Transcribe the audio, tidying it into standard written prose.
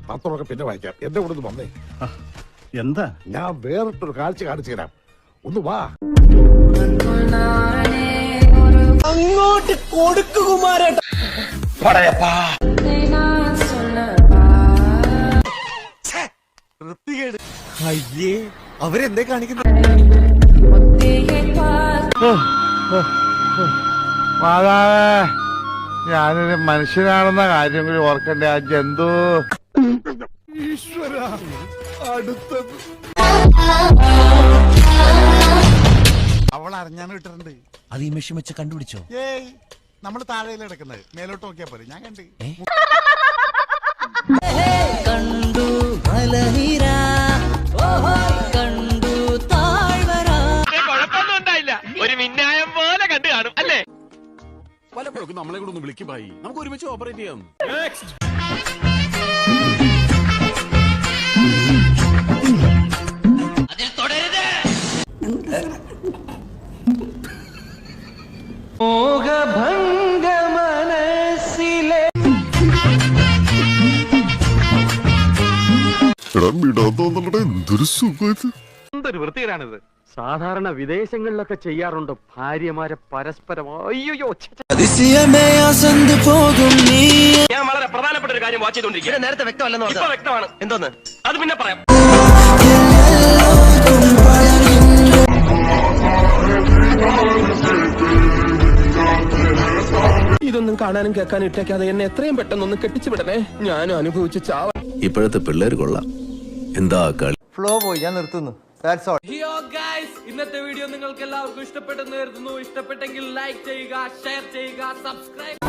പത്രമൊക്കെ പിന്നെ വായിക്കാം. എന്റെ കൂടെ ഒന്ന് വന്നേ. എന്താ? ഞാൻ വേറിട്ടൊരു കാഴ്ച കാണിച്ചു തരാം. ഒന്ന് വാ. അങ്ങോട്ട് കൊടുക്കുമാരേട്ട. അയ്യേ, അവരെന്തേ കാണിക്കുന്നു? മാതാവേ, ഞാനൊരു മനുഷ്യനാണെന്ന കാര്യം കൂടി ഓർക്കണ്ടേ? ആ ജന്തു ഈശ്വര, അടുത്തത് അവൾ അറിഞ്ഞാണ് ഇട്ടിട്ടുണ്ട്. അത് ഈ മെഷീൻ വെച്ച് കണ്ടുപിടിച്ചോ? ഏയ്, നമ്മള് താഴെയിൽ കിടക്കുന്നത്, മേലോട്ട് നോക്കിയാ പോലെ. ഞാൻ കണ്ട് കണ്ടു മലനിര, കണ്ടു താഴ്വര. കുഴപ്പമൊന്നും ഉണ്ടായില്ല, ഒരു മിന്നായം പോലെ കണ്ടു കാണും അല്ലേ? പലപ്പോഴും നമ്മളെ കൂടെ ഒന്ന് വിളിക്കുമായി, നമുക്ക് ഒരുമിച്ച് ഓപ്പറേറ്റ് ചെയ്യാം. അതിൽ തുടരുത്. മോഹഭംഗ മനസ്സിലെ എന്തൊരു വൃത്തികേടാണിത്. സാധാരണ വിദേശങ്ങളിലൊക്കെ ചെയ്യാറുണ്ട് ഭാര്യമാരെ പരസ്പരം. അയ്യോ, ഞാൻ വളരെ പ്രധാനപ്പെട്ട ഒരു കാര്യം വാച്ച് ചെയ്തോണ്ടിരിക്കുക. നേരത്തെ വ്യക്തമല്ലെന്ന് ഇപ്പൊ വ്യക്തമാണ്. എന്തോന്ന് അത് പിന്നെ പറയാം. ഇതൊന്നും കാണാനും കേൾക്കാനും ഇട്ടേക്കാതെ എന്നെ എത്രയും പെട്ടെന്നൊന്ന് കെട്ടിച്ചു വിടണേ. ഞാനും അനുഭവിച്ച ചാവ. ഇപ്പോഴത്തെ പിള്ളേർ കൊള്ളാം. എന്താ കളി? ഫ്ലോ പോയി, ഞാൻ നിർത്തുന്നു. ഇന്നത്തെ വീഡിയോ നിങ്ങൾക്ക് എല്ലാവർക്കും ഇഷ്ടപ്പെട്ടെന്ന് കരുതുന്നു. ഇഷ്ടപ്പെട്ടെങ്കിൽ ലൈക്ക് ചെയ്യുക, ഷെയർ ചെയ്യുക, സബ്സ്ക്രൈബ്